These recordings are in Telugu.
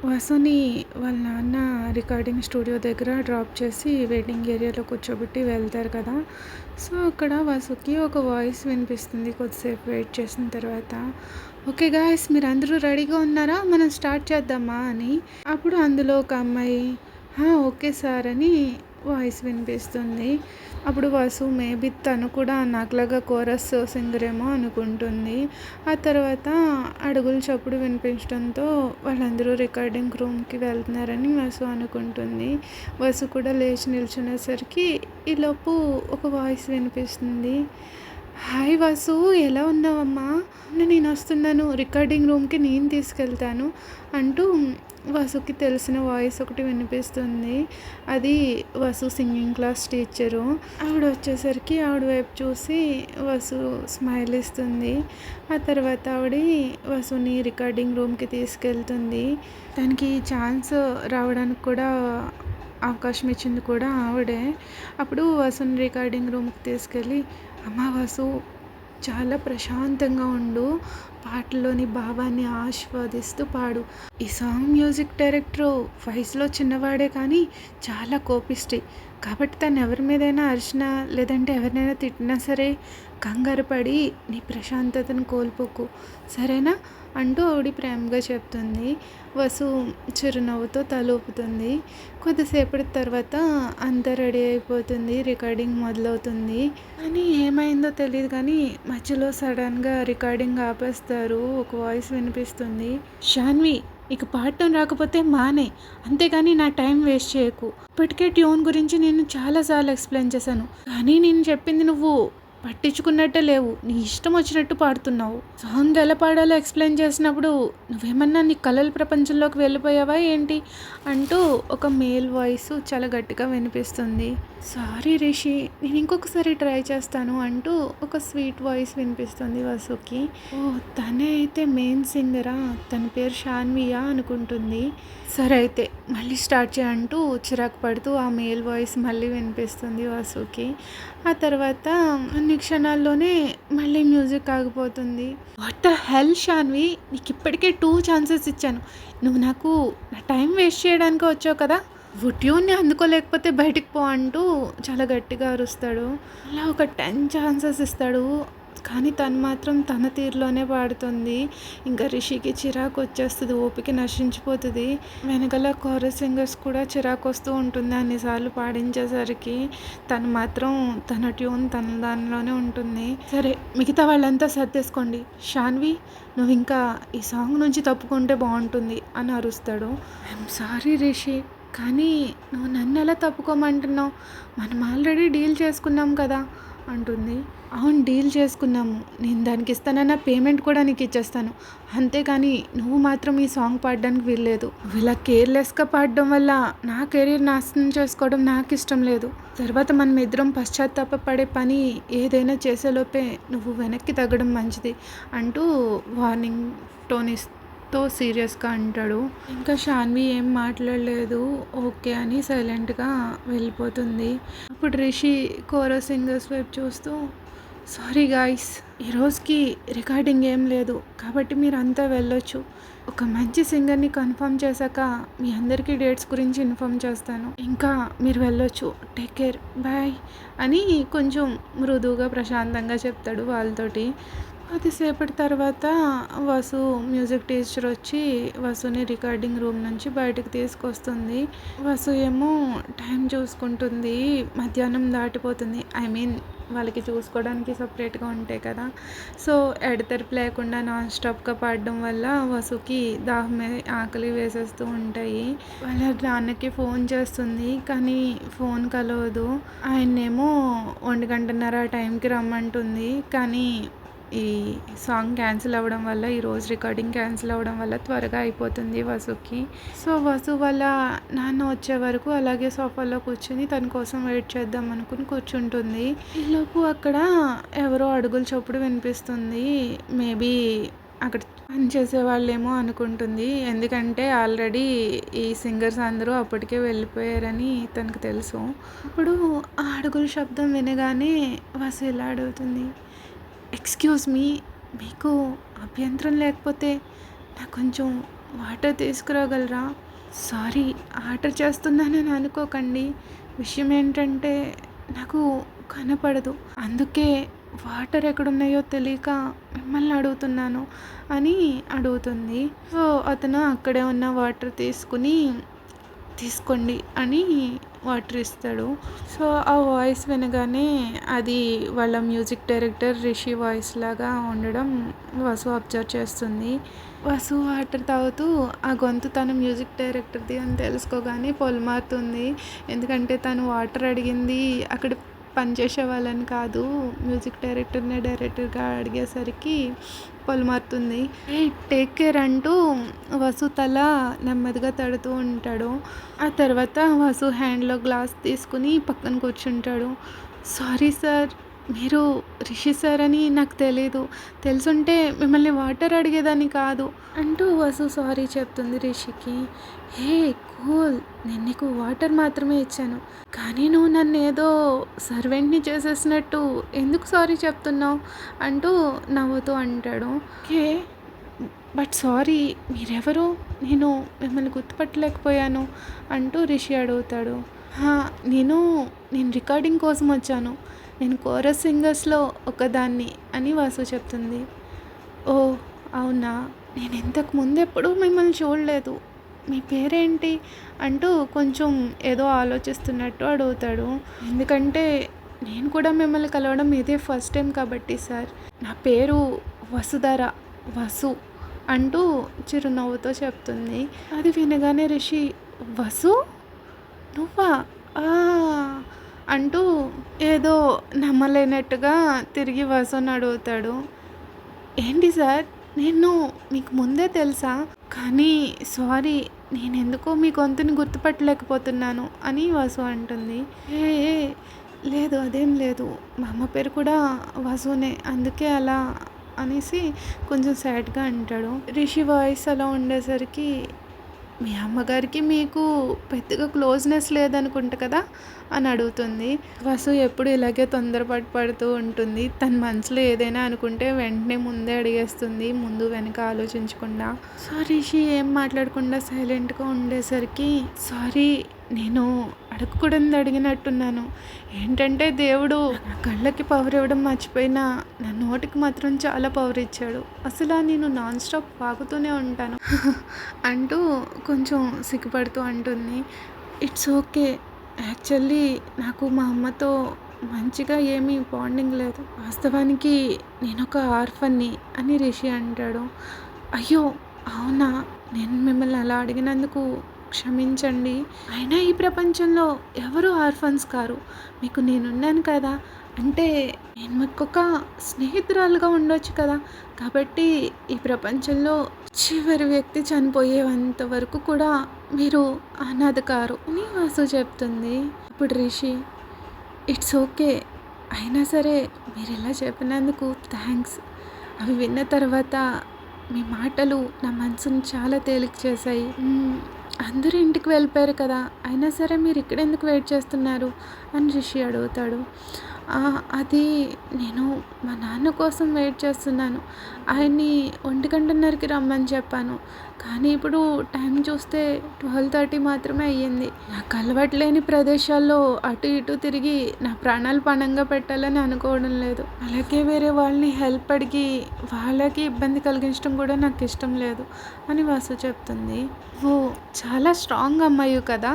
వసుని వాళ్ళ నాన్న రికార్డింగ్ స్టూడియో దగ్గర డ్రాప్ చేసి వెయిటింగ్ ఏరియాలో కూర్చోబెట్టి వెళ్తారు కదా! సో, అక్కడ వసుకి ఒక వాయిస్ వినిపిస్తుంది కొద్దిసేపు వెయిట్ చేసిన తర్వాత. "ఓకే గాయ్స్, మీరందరూ రెడీగా ఉన్నారా? మనం స్టార్ట్ చేద్దామా" అని. అప్పుడు అందులో ఒక అమ్మాయి ఓకే సార్ అని వాయిస్ వినిపిస్తుంది. అప్పుడు వసు మేబీ తను కూడా నాకులాగా కోరస్ సింగరేమో అనుకుంటుంది. ఆ తర్వాత అడుగుల చప్పుడు వినిపించడంతో వాళ్ళందరూ రికార్డింగ్ రూమ్‌కి వెళ్తున్నారని వసు అనుకుంటుంది. వసు కూడా లేచి నిల్చునేసరికి ఈలోపు ఒక వాయిస్ వినిపిస్తుంది. హాయ్ వాసు, ఎలా ఉన్నావమ్మా? నేనొస్తున్నాను. రికార్డింగ్ రూమ్‌కి నేను తీసుకెళ్తాను అంటూ వసుకి తెలిసిన వాయిస్ ఒకటి వినిపిస్తుంది. అది వసు సింగింగ్ క్లాస్ టీచరు. ఆవిడొచ్చేసరికి ఆవిడ వైపు చూసి వసు స్మైల్ ఇస్తుంది. ఆ తర్వాత వసుని రికార్డింగ్ రూమ్‌కి తీసుకెళ్తుంది. తనకి ఛాన్స్ రావడానికి కూడా అవకాశం ఇచ్చింది కూడా ఆవిడే. అప్పుడు వసుని రికార్డింగ్ రూమ్‌కి తీసుకెళ్ళి, అమ్మ వసు, చాలా ప్రశాంతంగా ఉండు. పాటలోని భావాన్ని ఆస్వాదిస్తూ పాడు. ఈ సాంగ్ మ్యూజిక్ డైరెక్టరు వయసులో చిన్నవాడే కానీ చాలా కోపిష్టి. కాబట్టి తను ఎవరి మీదైనా అరిచినా లేదంటే ఎవరినైనా తిట్టినా సరే కంగారు పడి నీ ప్రశాంతతను కోల్పోకు, సరేనా అంటూ ఆవిడ ప్రేమగా చెప్తుంది. వసు చిరునవ్వుతో తల ఊపుతుంది. కొద్దిసేపటి తర్వాత అంతా రెడీ అయిపోతుంది. రికార్డింగ్ మొదలవుతుంది. కానీ ఏమైందో తెలీదు కానీ మధ్యలో సడన్గా రికార్డింగ్ ఆపేస్తారు. ఒక వాయిస్ వినిపిస్తుంది. "శాన్వి, నీకు పాడటం రాకపోతే మానే, అంతేగాని నా టైం వేస్ట్ చేయకు. ఇప్పటికే ట్యూన్ గురించి నేను చాలాసార్లు ఎక్స్ప్లెయిన్ చేశాను, కానీ నేను చెప్పింది నువ్వు పట్టించుకున్నట్టే లేవు. నీ ఇష్టం వచ్చినట్టు పాడుతున్నావు. సాంగ్ ఎలా పాడాలో ఎక్స్ప్లెయిన్ చేసినప్పుడు నువ్వేమన్నా నీ కలల ప్రపంచంలోకి వెళ్ళిపోయావా ఏంటి" అంటూ ఒక మేల్ వాయిస్ చాలా గట్టిగా వినిపిస్తుంది. "సారీ రిషి, నేను ఇంకొకసారి ట్రై చేస్తాను" అంటూ ఒక స్వీట్ వాయిస్ వినిపిస్తుంది వసుకి. ఓ, తనే అయితే మెయిన్ సింగరా? తన పేరు శాన్వియా అనుకుంటుంది. సరే అయితే మళ్ళీ స్టార్ట్ చేయంటూ చిరాకు పడుతూ ఆ మేల్ వాయిస్ మళ్ళీ వినిపిస్తుంది వసుకి. ఆ తర్వాత కొన్ని క్షణాల్లోనే మళ్ళీ మ్యూజిక్ ఆగిపోతుంది. వాట్ ద హెల్ శాన్వి, నీకు ఇప్పటికే 2 ఛాన్సెస్ ఇచ్చాను. నువ్వు నాకు నా టైం వేస్ట్ చేయడానికి వచ్చావు కదా! ట్యూన్ని అందుకోలేకపోతే బయటికి పో అంటూ చాలా గట్టిగా అరుస్తాడు. అలా ఒక 10 ఛాన్సెస్ ఇస్తాడు. కానీ తను మాత్రం తన తీరులోనే పాడుతుంది. ఇంకా రిషికి చిరాకు వచ్చేస్తుంది. ఓపిక నశించిపోతుంది. వెనకాల కోరస్ సింగర్స్ కూడా చిరాకు వస్తూ ఉంటుంది. అన్నిసార్లు పాడించేసరికి తను మాత్రం తన ట్యూన్ తన దానిలోనే ఉంటుంది. సరే, మిగతా వాళ్ళంతా సర్దేసుకోండి. శాన్వి, నువ్వు ఇంకా ఈ సాంగ్ నుంచి తప్పుకుంటే బాగుంటుంది అని అరుస్తాడు. ఐఎమ్ సారీ రిషి, కానీ నువ్వు నన్ను ఎలా తప్పుకోమంటున్నావు? మనం ఆల్రెడీ డీల్ చేసుకున్నాం కదా అంటుంది. అవును, డీల్ చేసుకున్నాము. నేను దానికి ఇస్తానన్న పేమెంట్ కూడా నీకు ఇచ్చేస్తాను. అంతేకాని నువ్వు మాత్రం ఈ సాంగ్ పాడడానికి వీల్లేదు. ఇలా కేర్లెస్గా పాడడం వల్ల నా కెరీర్ నాశనం చేసుకోవడం నాకు ఇష్టం లేదు. తర్వాత మనం ఇద్దరం పశ్చాత్తాపపడే పని ఏదైనా చేసేలోపే నువ్వు వెనక్కి తగ్గడం మంచిది అంటూ వార్నింగ్ టోన్ సీరియస్గా అంటాడు. ఇంకా శాన్వి ఏం మాట్లాడలేదు. ఓకే అని సైలెంట్గా వెళ్ళిపోతుంది. అప్పుడు రిషి కోరస్ సింగర్స్ వైపు చూస్తూ, సారీ గాయ్స్, ఈరోజుకి రికార్డింగ్ ఏం లేదు కాబట్టి మీరు అంతా వెళ్ళొచ్చు. ఒక మంచి సింగర్ని కన్ఫర్మ్ చేశాక మీ అందరికీ డేట్స్ గురించి ఇన్ఫామ్ చేస్తాను. ఇంకా మీరు వెళ్ళొచ్చు. టేక్ కేర్, బాయ్ అని కొంచెం మృదువుగా ప్రశాంతంగా చెప్తాడు వాళ్ళతోటి. కొద్దిసేపటి తర్వాత వసు మ్యూజిక్ టీచర్ వచ్చి వసుని రికార్డింగ్ రూమ్ నుంచి బయటకు తీసుకొస్తుంది. వసు ఏమో టైం చూసుకుంటుంది. మధ్యాహ్నం దాటిపోతుంది. ఐ మీన్ వాళ్ళకి చూసుకోవడానికి సపరేట్గా ఉంటాయి కదా. సో ఎడతెరిపి లేకుండా నాన్ స్టాప్గా పాడడం వల్ల వసుకి దాహం ఆకలి వేసేస్తూ ఉంటాయి. వాళ్ళ నాన్నకి ఫోన్ చేస్తుంది కానీ ఫోన్ కలవదు. ఆయన్నేమో 1:30 టైంకి రమ్మంటుంది. కానీ ఈ సాంగ్ క్యాన్సిల్ అవ్వడం వల్ల, ఈరోజు రికార్డింగ్ క్యాన్సిల్ అవ్వడం వల్ల త్వరగా అయిపోతుంది వసుకి. సో వసు వాళ్ళ నాన్న వచ్చే వరకు అలాగే సోఫాలో కూర్చొని తన కోసం వెయిట్ చేద్దాం అనుకుని కూర్చుంటుంది. ఈలోపు అక్కడ ఎవరో అడుగుల చప్పుడు వినిపిస్తుంది. మేబీ అక్కడ పనిచేసే వాళ్ళేమో అనుకుంటుంది. ఎందుకంటే ఆల్రెడీ ఈ సింగర్స్ అందరూ అప్పటికే వెళ్ళిపోయారని తనకు తెలుసు. ఇప్పుడు ఆ అడుగుల శబ్దం వినగానే వసు ఇలా అడుగుతుంది, ఎక్స్క్యూజ్ మీ, మీకు అభ్యంతరం లేకపోతే నాకు కొంచెం వాటర్ తీసుకురాగలరా? సారీ, ఆర్డర్ చేస్తున్నానని అనుకోకండి. విషయం ఏంటంటే నాకు కనపడదు. అందుకే వాటర్ ఎక్కడున్నాయో తెలియక మిమ్మల్ని అడుగుతున్నాను అని అడుగుతుంది. సో అతను అక్కడే ఉన్న వాటర్ తీసుకోండి అని వాటర్ ఇస్తాడు. సో ఆ వాయిస్ వినగానే అది వాళ్ళ మ్యూజిక్ డైరెక్టర్ రిషి వాయిస్ లాగా ఉండడం వసు అబ్జర్వ్ చేస్తుంది. వసు వాటర్ తాగుతూ ఆ గొంతు తను మ్యూజిక్ డైరెక్టర్ది అని తెలుసుకోగానే పొలమారుతుంది. ఎందుకంటే తను వాటర్ అడిగింది అక్కడ పనిచేసే వాళ్ళని కాదు, మ్యూజిక్ డైరెక్టర్నే డైరెక్టర్గా అడిగేసరికి పొలమారుతుంది. టేక్ కేర్ అంటూ వసు తల నెమ్మదిగా తడుతూ ఉంటాడు. ఆ తర్వాత వసు హ్యాండ్లో గ్లాస్ తీసుకుని పక్కన కూర్చుంటాడు. సారీ సార్, మీరు రిషి సార్ అని నాకు తెలీదు. తెలుసుంటే మిమ్మల్ని వాటర్ అడిగేదాన్ని కాదు అంటూ వసు సారీ చెప్తుంది రిషికి. హే కూల్, నేను నీకు వాటర్ మాత్రమే ఇచ్చాను, కానీ నువ్వు నన్ను ఏదో సర్వెంట్ని చేసేసినట్టు ఎందుకు సారీ చెప్తున్నావు అంటూ నవ్వుతూ అంటాడు. హే బట్ సారీ, మీరెవరు? నేను మిమ్మల్ని గుర్తుపట్టలేకపోయాను అంటూ రిషి అడుగుతాడు. నేను రికార్డింగ్ కోసం వచ్చాను, నేను కోరస్ సింగర్స్లో ఒకదాన్ని అని వాసు చెప్తుంది. ఓ అవునా, నేను ఇంతకు ముందు ఎప్పుడూ మిమ్మల్ని చూడలేదు, మీ పేరేంటి అంటూ కొంచెం ఏదో ఆలోచిస్తున్నట్టు అడుగుతాడు. ఎందుకంటే నేను కూడా మిమ్మల్ని కలవడం ఇదే ఫస్ట్ టైం కాబట్టి సార్. నా పేరు వసుధర, వసు అంటూ చిరునవ్వుతో చెప్తుంది. అది వినగానే రిషి, వసు నువ్వా అంటూ ఏదో నమ్మలేనట్టుగా తిరిగి వసుని అడుగుతాడు. ఏంటి సార్, నేను మీకు ముందే తెలుసా, కానీ సారీ, నేను ఎందుకో మీ గొంతుని గుర్తుపట్టలేకపోతున్నాను అని వసు అంటుంది. ఏ లేదు, అదేం లేదు, మా అమ్మ పేరు కూడా వసునే, అందుకే అలా అనేసి కొంచెం సాడ్గా అంటాడు. రిషి వాయిస్ అలా ఉండేసరికి మీ అమ్మగారికి మీకు పెద్దగా క్లోజ్నెస్ లేదనుకుంటా కదా అని అడుగుతుంది. వసు ఎప్పుడు ఇలాగే పడుతూ ఉంటుంది. తన మనసులో ఏదైనా అనుకుంటే వెంటనే ముందే అడిగేస్తుంది, ముందు వెనక ఆలోచించకుండా. సో రిషి ఏం మాట్లాడకుండా సైలెంట్గా ఉండేసరికి, సారీ, నేను అడగకూడదు అడిగినట్టున్నాను. ఏంటంటే దేవుడు నా కళ్ళకి పవర్ ఇవ్వడం మర్చిపోయినా నా నోటికి మాత్రం చాలా పవర్ ఇచ్చాడు. అసలు నేను నాన్ స్టాప్ వాగుతూనే ఉంటాను అంటూ కొంచెం సిగ్గుపడుతూ అంటుంది. ఇట్స్ ఓకే, యాక్చువల్లీ నాకు మా అమ్మతో మంచిగా ఏమీ బాండింగ్ లేదు. వాస్తవానికి నేను ఒక ఆర్ఫన్ని అని రిషి అంటాడు. అయ్యో అవునా, నేను మిమ్మల్ని అలా అడిగినందుకు క్షమించండి. అయినా ఈ ప్రపంచంలో ఎవరు ఆర్ఫన్స్ కారు, మీకు నేనున్నాను కదా, అంటే నేను మీకు ఒక స్నేహితురాలుగా ఉండొచ్చు కదా, కాబట్టి ఈ ప్రపంచంలో చివరి వ్యక్తి చనిపోయేంత వరకు కూడా మీరు అనాథ కారు అని వాసు చెప్తుంది. ఇప్పుడు రిషి, ఇట్స్ ఓకే, అయినా సరే మీరు ఇలా చెప్పినందుకు థ్యాంక్స్. అవి విన్న తర్వాత మీ మాటలు నా మనసును చాలా తేలిక చేశాయి. అందరూ ఇంటికి వెళ్ళిపోయారు కదా, అయినా సరే మీరు ఇక్కడ ఎందుకు వెయిట్ చేస్తున్నారు అని రిషి అడుగుతాడు. అది నేను మా నాన్న కోసం వెయిట్ చేస్తున్నాను. ఆయన్ని 1:30కి రమ్మని చెప్పాను, కానీ ఇప్పుడు టైం చూస్తే 12:30 మాత్రమే అయ్యింది. నాకు అలవాటు లేని ప్రదేశాల్లో అటు ఇటు తిరిగి నా ప్రాణాలు పణంగా పెట్టాలని అనుకోవడం లేదు. అలాగే వేరే వాళ్ళని హెల్ప్ అడిగి వాళ్ళకి ఇబ్బంది కలిగించడం కూడా నాకు ఇష్టం లేదు అని వాసు చెప్తుంది. ఓ చాలా స్ట్రాంగ్ అమ్మాయి కదా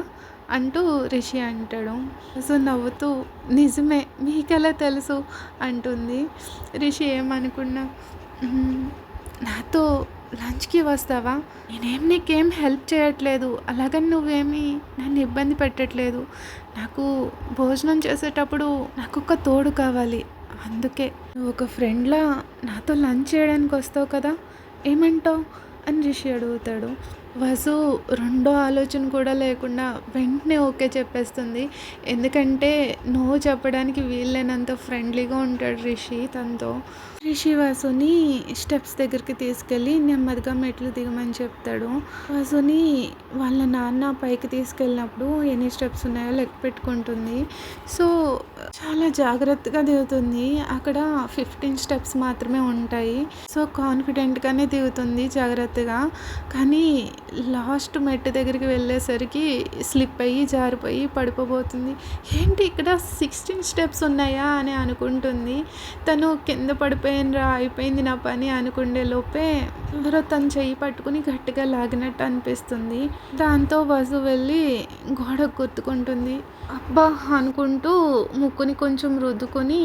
అంటూ రిషి అంటాడు. సో నవ్వుతూ, నిజమే, మీకెలా తెలుసు అంటుంది. రిషి ఏమనుకున్నా, నాతో లంచ్కి వస్తావా, నేనేం నీకేం హెల్ప్ చేయట్లేదు, అలాగని నువ్వేమీ నన్ను ఇబ్బంది పెట్టట్లేదు. నాకు భోజనం చేసేటప్పుడు నాకు ఒక తోడు కావాలి, అందుకే నువ్వు ఒక ఫ్రెండ్లా నాతో లంచ్ చేయడానికి వస్తావు కదా, ఏమంటావు అని రిషి అడుగుతాడు. వసు రెండో ఆలోచన కూడా లేకుండా వెంటనే ఓకే చెప్పేస్తుంది. ఎందుకంటే నో చెప్పడానికి వీల్లేనంత ఫ్రెండ్లీగా ఉంటాడు రిషి తనతో. రిషి వసుని స్టెప్స్ దగ్గరికి తీసుకెళ్ళి నెమ్మదిగా మెట్లు దిగమని చెప్తాడు. వసుని వాళ్ళ నాన్న పైకి తీసుకెళ్ళినప్పుడు ఎన్ని స్టెప్స్ ఉన్నాయో లెక్క పెట్టుకుంటుంది. సో చాలా జాగ్రత్తగా దిగుతుంది. అక్కడ 15 స్టెప్స్ మాత్రమే ఉంటాయి. సో కాన్ఫిడెంట్గానే దిగుతుంది జాగ్రత్తగా. కానీ లాస్ట్ మెట్టు దగ్గరికి వెళ్ళేసరికి స్లిప్ అయ్యి జారిపోయి పడిపోబోతుంది. ఏంటి ఇక్కడ 16 స్టెప్స్ ఉన్నాయా అని అనుకుంటుంది. తను కింద పడిపోయినరా అయిపోయింది నా పని అనుకునే లోపే ఎవరో తను చెయ్యి పట్టుకుని గట్టిగా లాగినట్టు అనిపిస్తుంది. దాంతో వసు వెళ్ళి గోడకు గుర్తుకుంటుంది. అబ్బా అనుకుంటూ ముక్కుని కొంచెం రుద్దుకొని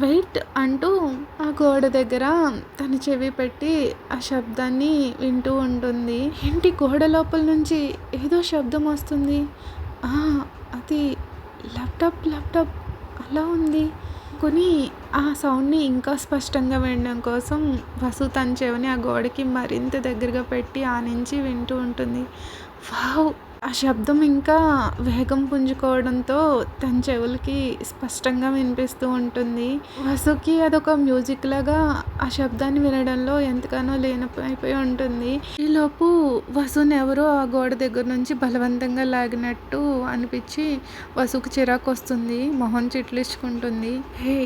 వెయిట్ అంటూ ఆ గోడ దగ్గర తన చెవి పెట్టి ఆ శబ్దాన్ని వింటూ ఉంటుంది. ఏంటి గోడ లోపల నుంచి ఏదో శబ్దం వస్తుంది. అది ల్యాప్టాప్ ల్యాప్టాప్ అలా ఉంది కొని ఆ సౌండ్ని ఇంకా స్పష్టంగా వినడం కోసం వసు తన చెవిని ఆ గోడకి మరింత దగ్గరగా పెట్టి ఆ నుంచి వింటూ ఉంటుంది. వావ్! ఆ శబ్దం ఇంకా వేగం పుంజుకోవడంతో తన చెవులకి స్పష్టంగా వినిపిస్తూ ఉంటుంది. వసుకి అదొక మ్యూజిక్ లాగా ఆ శబ్దాన్ని వినడంలో ఎంతగానో లీనమైపోయి ఉంటుంది. ఈలోపు వసుని ఎవరో ఆ గోడ దగ్గర నుంచి బలవంతంగా లాగినట్టు అనిపించి వసుకు చిరాకు వస్తుంది. మొహం చిట్లించుకుంటుంది. హే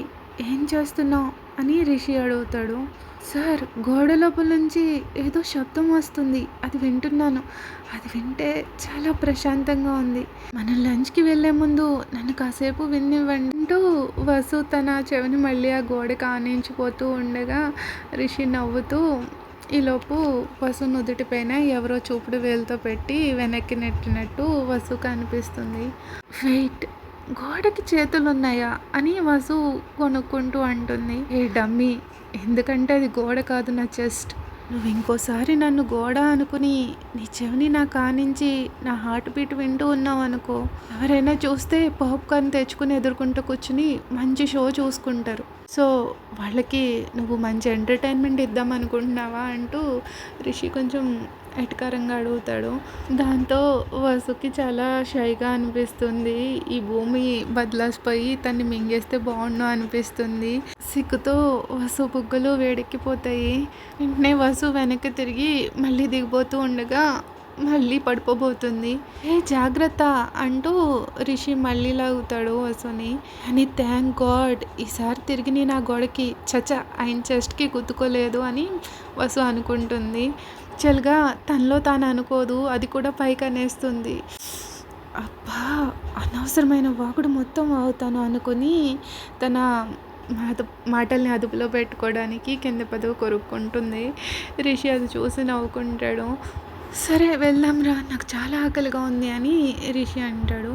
ఏం చేస్తున్నావు అని రిషి అడుగుతాడు. సార్ గోడ లోపల నుంచి ఏదో శబ్దం వస్తుంది, అది వింటున్నాను. అది వింటే చాలా ప్రశాంతంగా ఉంది. మనం లంచ్కి వెళ్ళే ముందు నన్ను కాసేపు వినివ్వండి అంటూ వసు తన చెవిని మళ్ళీ ఆ గోడకి ఆనించిపోతూ ఉండగా రిషి నవ్వుతూ ఈలోపు వసు నుదుటిపైన ఎవరో చూపుడు వేలుతో పెట్టి వెనక్కి నెట్టినట్టు వసు కనిపిస్తుంది. వెయిట్, గోడకి చేతులున్నాయా అని వసు కొనుక్కుంటూ అంటుంది. ఏ డమ్మీ, ఎందుకంటే అది గోడ కాదు నా చెస్ట్. నువ్వు ఇంకోసారి నన్ను గోడ అనుకుని నీ చెవిని నా కానించి నా హార్ట్ బీట్ వింటూ ఉన్నావు అనుకో, ఎవరైనా చూస్తే పాప్కార్న్ తెచ్చుకుని ఎదుర్కొంటూ కూర్చుని మంచి షో చూసుకుంటారు. సో వాళ్ళకి నువ్వు మంచి ఎంటర్టైన్మెంట్ ఇద్దాం అనుకుంటున్నావా అంటూ రిషి కొంచెం ఎటకారంగా అడుగుతాడు. దాంతో వసుకి చాలా షైగా అనిపిస్తుంది. ఈ భూమి బదలాసిపోయి తన్ని మింగేస్తే బాగుండు అనిపిస్తుంది. సిగ్గుతో వసు బుగ్గలు వేడెక్కిపోతాయి. వెంటనే వసు వెనక్కి తిరిగి మళ్ళీ దిగిపోతూ ఉండగా మళ్ళీ పడిపోబోతుంది. ఏ జాగ్రత్త అంటూ రిషి మళ్ళీ లాగుతాడు వసుని. అని థ్యాంక్ గాడ్ ఈసారి తిరిగి నేను ఆ గోడకి ఆయన చెస్ట్కి గుద్దుకోలేదు అని వసు అనుకుంటుంది. యాక్చువల్గా తనలో తాను అనుకోదు, అది కూడా పైకి అనేస్తుంది. అబ్బా అనవసరమైన వాగుడు మొత్తం అవుతాను అనుకుని తన మాటల్ని అదుపులో పెట్టుకోవడానికి కింద పదవి కొరుక్కుంటుంది. రిషి అది చూసి నవ్వుకుంటాడు. సరే వెళ్దాంరా, నాకు చాలా ఆకలిగా ఉంది అని రిషి అంటాడు.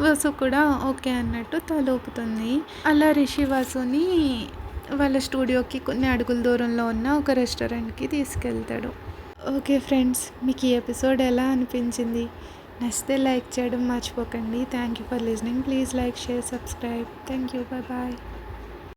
వసు కూడా ఓకే అన్నట్టు తలూపుతుంది. అలా రిషి వసుని వాళ్ళ స్టూడియోకి కొన్ని అడుగుల దూరంలో ఉన్న ఒక రెస్టారెంట్కి తీసుకెళ్తాడు. ఓకే ఫ్రెండ్స్, మీకు ఈ ఎపిసోడ్ ఎలా అనిపించింది? నచ్చితే లైక్ చేయడం మర్చిపోకండి. Thank you for listening. Please like, share, subscribe. Thank you. Bye.